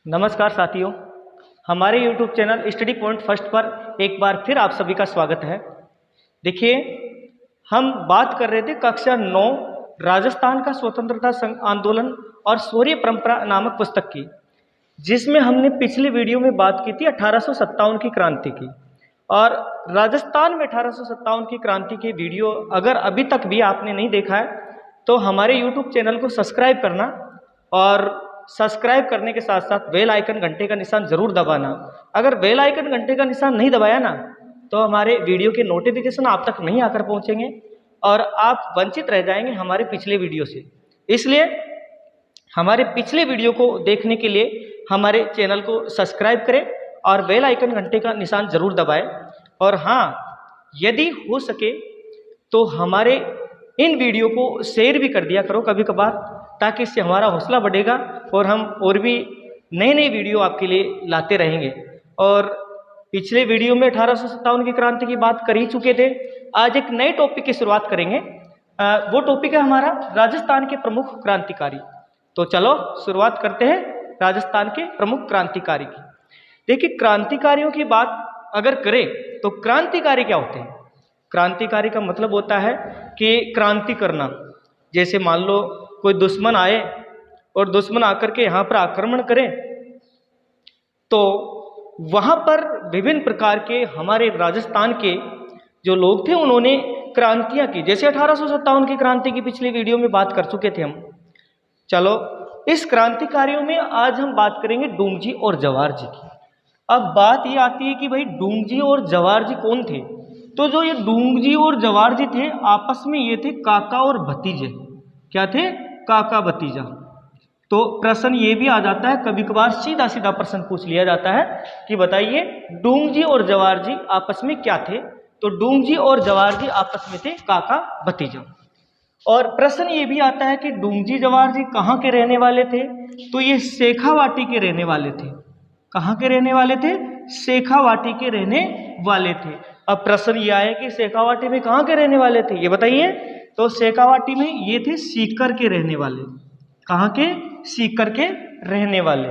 नमस्कार साथियों, हमारे YouTube channel study point first पर एक बार फिर आप सभी का स्वागत है। देखिए, हम बात कर रहे थे कक्षा 9 राजस्थान का स्वतंत्रता आंदोलन और शौर्य परंपरा नामक पुस्तक की, जिसमें हमने पिछली वीडियो में बात की थी 1857 की क्रांति की। और राजस्थान में 1857 की क्रांति की वीडियो अगर अभी तक भी आपने नहीं देखा है तो हमारे YouTube चैनल को सब्सक्राइब करना और सब्सक्राइब करने के साथ साथ बेल आइकन घंटे का निशान जरूर दबाना। अगर बेल आइकन घंटे का निशान नहीं दबाया ना तो हमारे वीडियो के नोटिफिकेशन आप तक नहीं आकर पहुंचेंगे और आप वंचित रह जाएंगे हमारे पिछले वीडियो से। इसलिए हमारे पिछले वीडियो को देखने के लिए हमारे चैनल को सब्सक्राइब करें और बेल आइकन घंटे का निशान जरूर दबाएं। और हाँ, यदि हो सके तो हमारे इन वीडियो को शेयर भी कर दिया करो कभी कभार, ताकि इससे हमारा हौसला बढ़ेगा और हम और भी नए नए वीडियो आपके लिए लाते रहेंगे। और पिछले वीडियो में 1857 की क्रांति की बात कर ही चुके थे। आज एक नए टॉपिक की शुरुआत करेंगे। वो टॉपिक है हमारा राजस्थान के प्रमुख क्रांतिकारी। तो चलो शुरुआत करते हैं राजस्थान के प्रमुख क्रांतिकारी की। देखिए, क्रांतिकारियों की बात अगर करें तो क्रांतिकारी क्या होते हैं? क्रांतिकारी का मतलब होता है कि क्रांति करना। जैसे मान लो कोई दुश्मन आए और दुश्मन आकर के यहाँ पर आक्रमण करे तो वहाँ पर विभिन्न प्रकार के हमारे राजस्थान के जो लोग थे उन्होंने क्रांतियाँ की। जैसे 1857 की क्रांति की पिछली वीडियो में बात कर चुके थे हम। चलो, इस क्रांतिकारियों में आज हम बात करेंगे डूंगजी और जवाहर जी की। अब बात ये आती है कि भाई डूंगजी और जवाहर जी कौन थे? तो जो ये डूंगजी और जवाहर जी थे आपस में ये थे काका और भतीजे। क्या थे? काका भतीजा। तो प्रश्न ये भी आ जाता है, कभी कभार सीधा सीधा प्रश्न पूछ लिया जाता है कि बताइए डूंगजी और जवाहर जी आपस में क्या थे? तो डूंगजी और जवाहर जी आपस में थे काका भतीजा। और प्रश्न ये भी आता है कि डूंगजी जवाहर जी कहाँ के रहने वाले थे? तो ये शेखावाटी के रहने वाले थे। कहाँ के रहने वाले थे? शेखावाटी के रहने वाले थे। अब प्रश्न ये आया कि शेखावाटी में कहाँ के रहने वाले थे, ये बताइए। तो शेखावाटी में ये थे सीकर के रहने वाले। कहाँ के? सीकर के रहने वाले।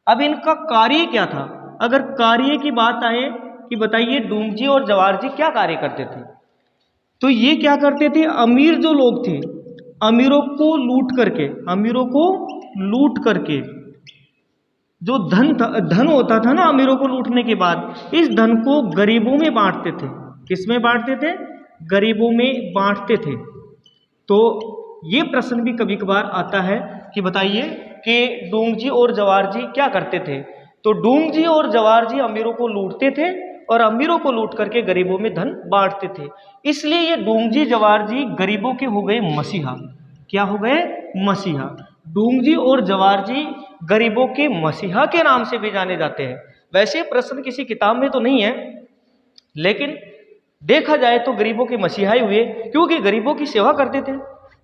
अब इनका कार्य क्या था? अगर कार्य की बात आए कि बताइए डूंगजी और जवाहर जी क्या कार्य करते थे, तो ये क्या करते थे? अमीर जो लोग थे, अमीरों को लूट करके जो धन होता था ना, अमीरों को लूटने के बाद इस धन को गरीबों में बांटते थे। किस में बांटते थे? गरीबों में बांटते थे। तो ये प्रश्न भी कभी कभार आता है कि बताइए कि डूंगजी और जवाहर जी क्या करते थे? तो डूंगजी और जवाहर जी अमीरों को लूटते थे और अमीरों को लूट करके गरीबों में धन बांटते थे। इसलिए ये डूंगजी जवाहर जी गरीबों के हो गए मसीहा। क्या हो गए? मसीहा। डूंगजी और जवाहर जी गरीबों के मसीहा के नाम से भी जाने जाते हैं। वैसे प्रश्न किसी किताब में तो नहीं है, लेकिन देखा जाए तो गरीबों के मसीहा ही हुए, क्योंकि गरीबों की सेवा करते थे।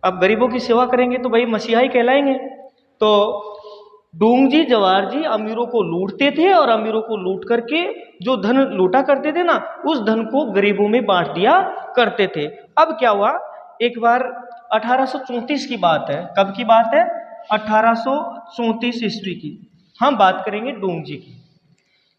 अब गरीबों की सेवा करेंगे तो भाई मसीहा ही कहलाएंगे। तो डूंगजी जवाहर जी अमीरों को लूटते थे और अमीरों को लूट करके जो धन लूटा करते थे ना, उस धन को गरीबों में बांट दिया करते थे। अब क्या हुआ, एक बार 1834 की बात है। कब की बात है? 1834 ईस्वी की। हम बात करेंगे डूंगजी की।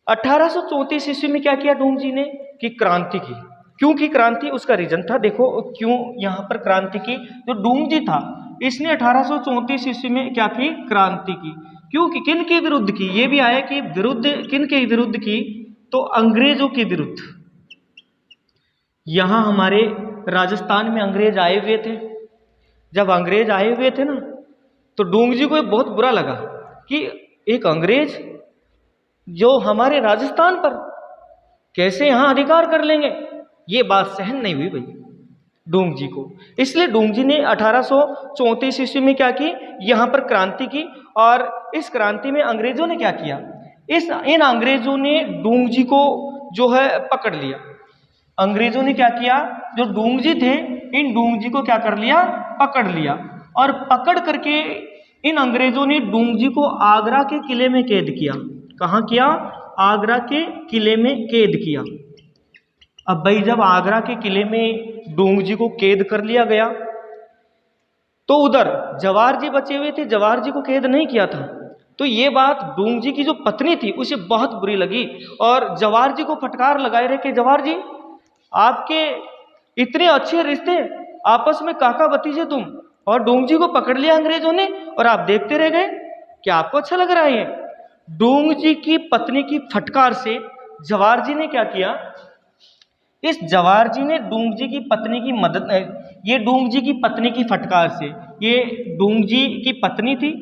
1834 ईस्वी में क्या किया डूंगजी ने? कि क्रांति की। क्यों की क्रांति? उसका रीजन था। देखो क्यों यहाँ पर क्रांति की। जो डूंगजी था इसने 1834 ईस्वी में क्या की? क्रांति की। क्योंकि किन के विरुद्ध की? ये भी आया कि विरुद्ध किन के विरुद्ध की? तो अंग्रेजों के विरुद्ध। यहाँ हमारे राजस्थान में अंग्रेज आए हुए थे। जब अंग्रेज आए हुए थे ना, तो डूंगजी को बहुत बुरा लगा कि एक अंग्रेज जो हमारे राजस्थान पर कैसे यहाँ अधिकार कर लेंगे। ये बात सहन नहीं हुई भाई डूंगजी को। इसलिए डूंगजी ने 1834 ईस्वी में क्या की? यहाँ पर क्रांति की। और इस क्रांति में अंग्रेजों ने क्या किया? इन अंग्रेजों ने डूंगजी को जो है पकड़ लिया। अंग्रेजों ने क्या किया? जो डूंगजी थे इन डूंगजी को क्या कर लिया? पकड़ लिया। और पकड़ करके इन अंग्रेजों ने डूंगजी को आगरा के किले में कैद किया। कहाँ किया? आगरा के किले में कैद किया। अब भाई जब आगरा के किले में डूंगजी को कैद कर लिया गया तो उधर जवाहर जी बचे हुए थे। जवाहर जी को कैद नहीं किया था, तो ये बात डूंग जी की जो पत्नी थी उसे बहुत बुरी लगी और जवाहर जी को फटकार लगाए रहे कि जवाहर जी, आपके इतने अच्छे रिश्ते, आपस में काका भतीजे तुम, और डूंग जी को पकड़ लिया अंग्रेजों ने और आप देखते रह गए। क्या आपको अच्छा लग रहा है ये? डूंग जी की पत्नी की फटकार से जवाहर जी ने क्या किया, इस जवाहर जी ने डूंग जी की पत्नी की मदद, ये डूंग जी की पत्नी की फटकार से, ये डूंग जी की पत्नी थी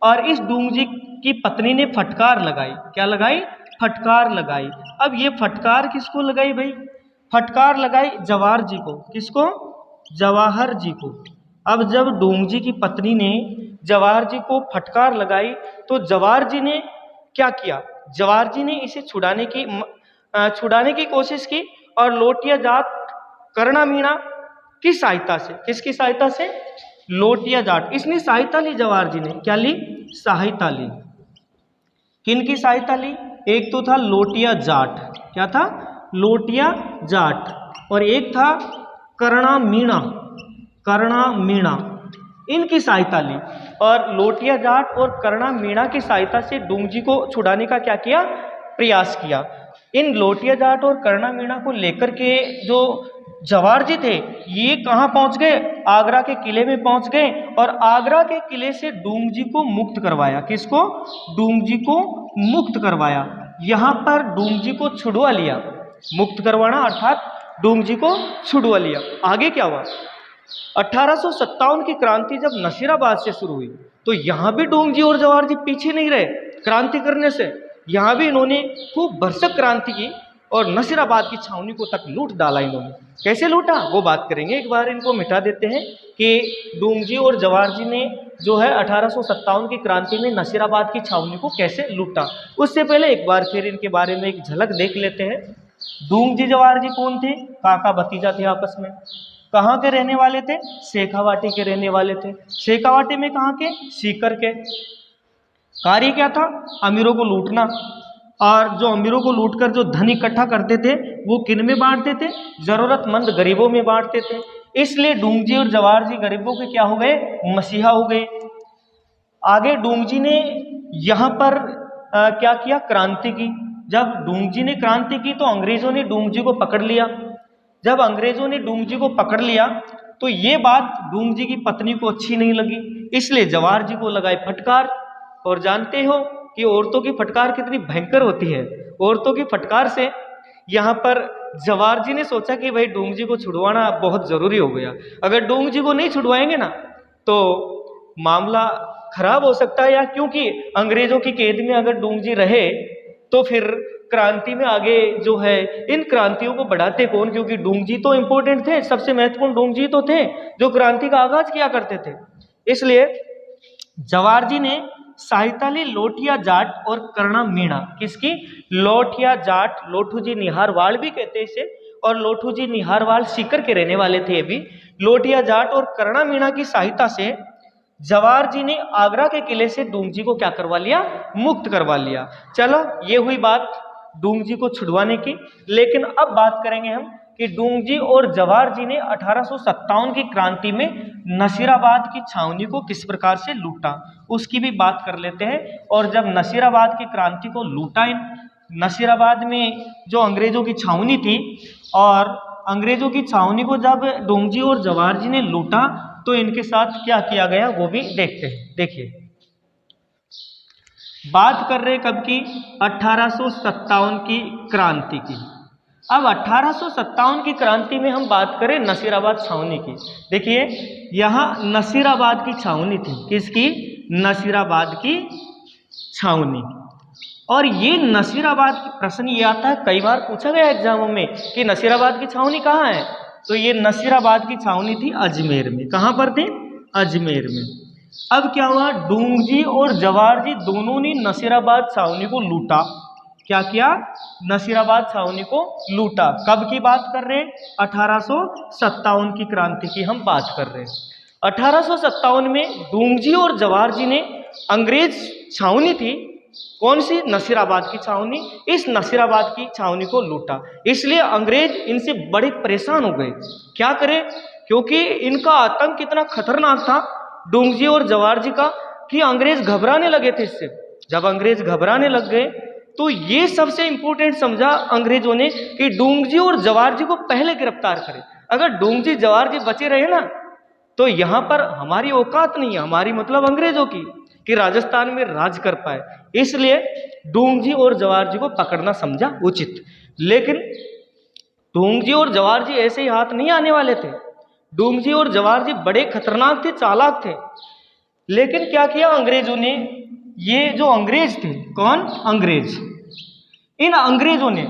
और इस डूंग जी की पत्नी ने फटकार लगाई। क्या लगाई? फटकार लगाई। अब ये फटकार किसको लगाई भाई? फटकार लगाई जवाहर जी को। किसको? जवाहर जी को। अब जब डूंग जी की पत्नी ने जवाहर जी को फटकार लगाई तो जवाहर जी ने क्या किया? जवाहर जी ने इसे छुड़ाने की कोशिश की और लोटिया जाट कर्णा मीणा की सहायता से, किसकी सहायता से? लोटिया जाट, इसने सहायता ली जवाहर जी ने। क्या ली? सहायता ली। किन की सहायता ली? एक तो था लोटिया जाट, क्या था? लोटिया जाट, और एक था कर्णा मीणा, कर्णा मीणा, इनकी सहायता ली। और लोटिया जाट और कर्णा मीणा की सहायता से डूंग जी को छुड़ाने का क्या किया? प्रयास किया। इन लोटिया जाट और कर्णा मीणा को लेकर के जो जवाहर जी थे ये कहाँ पहुंच गए? आगरा के किले में पहुंच गए और आगरा के किले से डूंग जी को मुक्त करवाया। किसको? डूंग जी को मुक्त करवाया। यहां पर डूंग जी को छुड़वा लिया। मुक्त करवाना अर्थात डूंग जी को छुड़वा लिया। आगे क्या हुआ? 1857 की क्रांति जब नसीराबाद से शुरू हुई तो यहां भी डूंग जी और जवाहर जी पीछे नहीं रहे क्रांति करने से। यहां भी इन्होंने खूब भरसक क्रांति की और नसीराबाद की छावनी को तक लूट डाला इन्होंने। कैसे लूटा वो बात करेंगे। एक बार इनको मिटा देते हैं कि डूंग जी और जवाहर जी ने जो है 1857 की क्रांति में नसीराबाद की छावनी को कैसे लूटा। उससे पहले एक बार फिर इनके बारे में एक झलक देख लेते हैं। डूंग जी जवाहर जी कौन थे? काका भतीजा थे आपस में। कहाँ के रहने वाले थे? शेखावाटी के रहने वाले थे। शेखावाटी में कहाँ के? सीकर के। कार्य क्या था? अमीरों को लूटना। और जो अमीरों को लूटकर जो धन इकट्ठा करते थे वो किन में बांटते थे? जरूरतमंद गरीबों में बांटते थे। इसलिए डूंग जी और जवाहर जी गरीबों के क्या हो गए? मसीहा हो गए। आगे डूंग जी ने यहाँ पर क्या किया? क्रांति की। जब डूंग जी ने क्रांति की तो अंग्रेजों ने डूंग जी को पकड़ लिया। जब अंग्रेजों ने डूंग जी को पकड़ लिया तो ये बात डूंग जी की पत्नी को अच्छी नहीं लगी, इसलिए जवाहर जी को लगाई फटकार। और जानते हो कि औरतों की फटकार कितनी भयंकर होती है। औरतों की फटकार से यहाँ पर जवाहर जी ने सोचा कि भाई डूंग जी को छुड़वाना बहुत जरूरी हो गया। अगर डूंग जी को नहीं छुड़वाएंगे ना तो मामला खराब हो सकता है, या क्योंकि अंग्रेजों की कैद में अगर डूंग जी रहे तो फिर क्रांति में आगे जो है इन क्रांतियों को बढ़ाते कौन? क्योंकि डूंग जी तो इंपॉर्टेंट थे, सबसे महत्वपूर्ण डूंग जी तो थे जो क्रांति का आगाज किया करते थे। इसलिए जवाहर जी ने सहायता ली लोटिया जाट और कर्णा मीणा। किसकी? लोटिया जाट, लोठू जी निहारवाल भी कहते हैं इसे, और लोठू जी निहारवाल सीकर के रहने वाले थे। अभी लोटिया जाट और कर्णा मीणा की सहायता से जवाहर जी ने आगरा के किले से डूंग जी को क्या करवा लिया? मुक्त करवा लिया। चलो ये हुई बात डूंग जी को छुड़वाने की। लेकिन अब बात करेंगे हम कि डूंग जी और जवाहर जी ने 1857 की क्रांति में नसीराबाद की छावनी को किस प्रकार से लूटा, उसकी भी बात कर लेते हैं। और जब नसीराबाद की क्रांति को लूटा, इन नसीराबाद में जो अंग्रेजों की छावनी थी, और अंग्रेजों की छावनी को जब डूंग जी और जवाहर जी ने लूटा तो इनके साथ क्या किया गया वो भी देखते हैं। देखिए बात कर रहे कब की? 1857 की क्रांति की। अब 1857 की क्रांति में हम बात करें नसीराबाद छावनी की। देखिए यहाँ नसीराबाद की छावनी थी। किसकी? नसीराबाद की छावनी। और ये नसीराबाद की प्रश्न ये आता है, कई बार पूछा गया एग्जामों में कि नसीराबाद की छावनी कहाँ है, तो ये नसीराबाद की छावनी थी अजमेर में। कहाँ पर थी? अजमेर में। अब क्या हुआ? डूंग जी और जवाहर जी दोनों ने नसीराबाद छावनी को लूटा। क्या किया? नसीराबाद छावनी को लूटा। कब की बात कर रहे हैं? 1857 की क्रांति की हम बात कर रहे हैं। 1857 में डूंग जी और जवाहर जी ने अंग्रेज छावनी थी, कौन सी? नसीराबाद की छावनी। इस नसीराबाद की छावनी को लूटा। इसलिए अंग्रेज इनसे बड़े परेशान हो गए। क्या करें? क्योंकि इनका आतंक कितना खतरनाक था डूंग जी और जवाहर जी का कि अंग्रेज घबराने लगे थे इससे। जब अंग्रेज घबराने लग गए तो ये सबसे इंपॉर्टेंट समझा अंग्रेजों ने कि डोंगजी और जवाहर जी को पहले गिरफ्तार करें। अगर डोंगजी जवाहर जी बचे रहे ना तो यहां पर हमारी औकात नहीं है, हमारी मतलब अंग्रेजों की, कि राजस्थान में राज कर पाए। इसलिए डोंगजी और जवाहर जी को पकड़ना समझा उचित। लेकिन डोंगजी और जवाहर जी ऐसे ही हाथ नहीं आने वाले थे। डोंगजी और जवाहर जी बड़े खतरनाक थे, चालाक थे। लेकिन क्या किया अंग्रेजों ने, ये जो अंग्रेज थे, कौन अंग्रेज, इन अंग्रेजों ने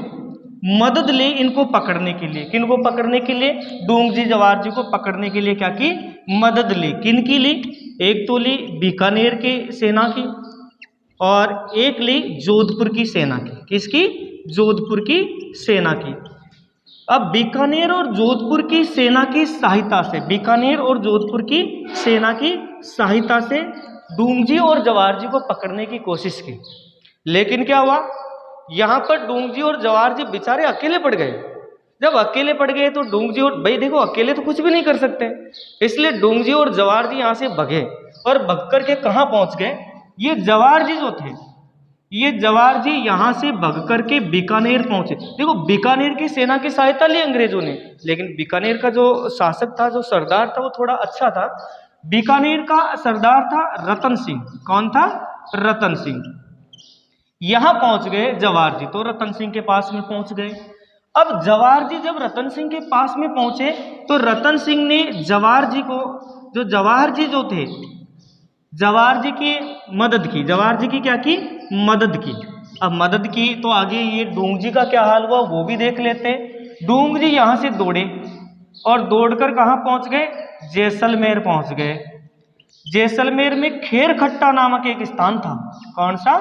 मदद ली इनको पकड़ने के लिए। किनको पकड़ने के लिए? डोंगजी जवाहर जी को पकड़ने के लिए क्या की? मदद ली। किन की ली? एक तो ली बीकानेर की सेना की और एक ली जोधपुर की सेना की। किसकी? जोधपुर की सेना की। अब बीकानेर और जोधपुर की सेना की सहायता से, बीकानेर और जोधपुर की सेना की सहायता से डोंगजी और जवाहर जी को पकड़ने की कोशिश की। लेकिन क्या हुआ, यहां पर डोंगजी और जवाहर जी बेचारे अकेले पड़ गए। जब अकेले पड़ गए तो डोंगजी और, भाई देखो अकेले तो कुछ भी नहीं कर सकते, इसलिए डोंगजी और जवाहर जी यहां से भगे। और भग करके कहां पहुंच गए? ये जवाहर जी जो थे, ये जवाहर जी यहां से भग करके बीकानेर पहुंचे। देखो बीकानेर की सेना की सहायता ली अंग्रेजों ने, लेकिन बीकानेर का जो शासक था, जो सरदार था, वो थोड़ा अच्छा था। बीकानेर का सरदार था रतन सिंह। कौन था? रतन सिंह। यहां पहुंच गए जवाहर जी, तो रतन सिंह के पास में पहुंच गए। अब जवाहर जी जब रतन सिंह के पास में पहुंचे तो रतन सिंह ने जवाहर जी को, जो जवाहर जी जो थे, जवाहर जी की मदद की। जवाहर जी की क्या की? मदद की। अब मदद की तो आगे ये डोंगजी का क्या हाल हुआ वो भी देख लेते हैं। डोंगजी यहां से दौड़े और दौड़कर कहां पहुंच गए? जैसलमेर पहुंच गए। जैसलमेर में खेरखट्टा नामक एक स्थान था। कौन सा?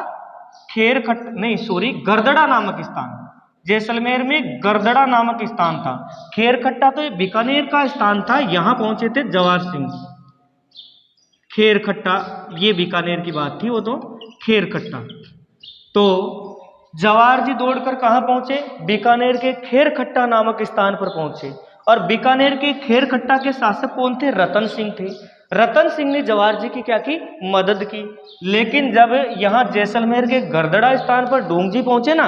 गरदड़ा नामक स्थान। जैसलमेर में गरदड़ा नामक स्थान था। खेरखट्टा तो ये बीकानेर का स्थान था, यहां पहुंचे थे जवाहर सिंह। खेरखट्टा ये बीकानेर की बात थी, वो तो खेरखट्टा। तो जवाहर जी दौड़कर कहां पहुंचे? बीकानेर के खेरखट्टा नामक स्थान पर पहुंचे। और बीकानेर के खेरखट्टा के शासक कौन थे? रतन सिंह थे। रतन सिंह ने जवाहर जी की क्या की? मदद की। लेकिन जब यहां जैसलमेर के गरदड़ा स्थान पर डोंगजी पहुंचे ना,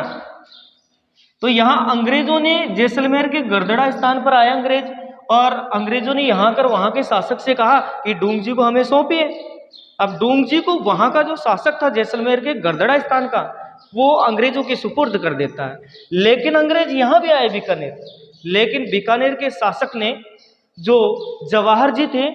तो यहां अंग्रेजों ने, जैसलमेर के गरदड़ा स्थान पर आए अंग्रेज, और अंग्रेजों ने यहां कर वहां के शासक से कहा कि डोंगजी को हमें सौंपिए। अब डोंगजी को वहां का जो शासक था जैसलमेर के गरदड़ा स्थान का, वो अंग्रेजों के सुपुर्द कर देता है। लेकिन अंग्रेज यहां भी आए बीकानेर, लेकिन बीकानेर के शासक ने, जो जवाहर जी थे,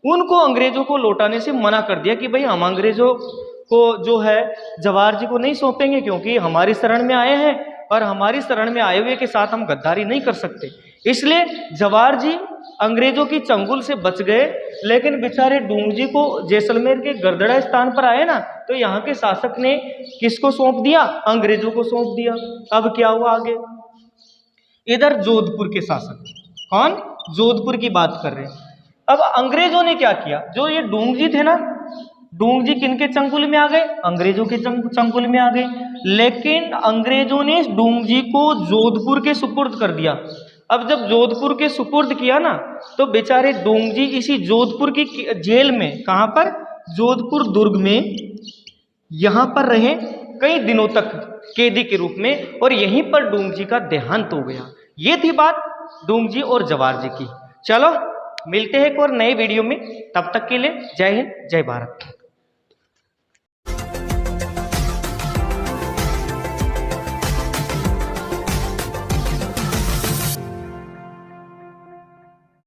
उनको अंग्रेजों को लौटाने से मना कर दिया कि भाई हम अंग्रेजों को जो है जवाहर जी को नहीं सौंपेंगे, क्योंकि हमारी शरण में आए हैं और हमारी शरण में आए हुए के साथ हम गद्दारी नहीं कर सकते। इसलिए जवाहर जी अंग्रेजों की चंगुल से बच गए। लेकिन बेचारे डोंगजी को जैसलमेर के गरदड़ा स्थान पर आए ना, तो यहाँ के शासक ने किसको सौंप दिया? अंग्रेजों को सौंप दिया। अब क्या हुआ आगे? इधर जोधपुर के शासक, कौन? जोधपुर की बात कर रहे हैं। अब अंग्रेजों ने क्या किया? जो ये डोंगजी थे ना, डोंगजी किनके चंगुल में आ गए? अंग्रेजों के चंगुल में आ गए। लेकिन अंग्रेजों ने डोंगजी को जोधपुर के सुपुर्द कर दिया। अब जब जोधपुर के सुपुर्द किया ना, तो बेचारे डोंगजी इसी जोधपुर की जेल में, कहां पर? जोधपुर दुर्ग में, यहां पर रहे कई दिनों तक कैदी के रूप में, और यहीं पर डोंगजी का देहांत हो गया। ये थी बात डोंगजी और जवाहर जी की। चलो मिलते हैं एक और नए वीडियो में, तब तक के लिए जय हिंद, जय भारत।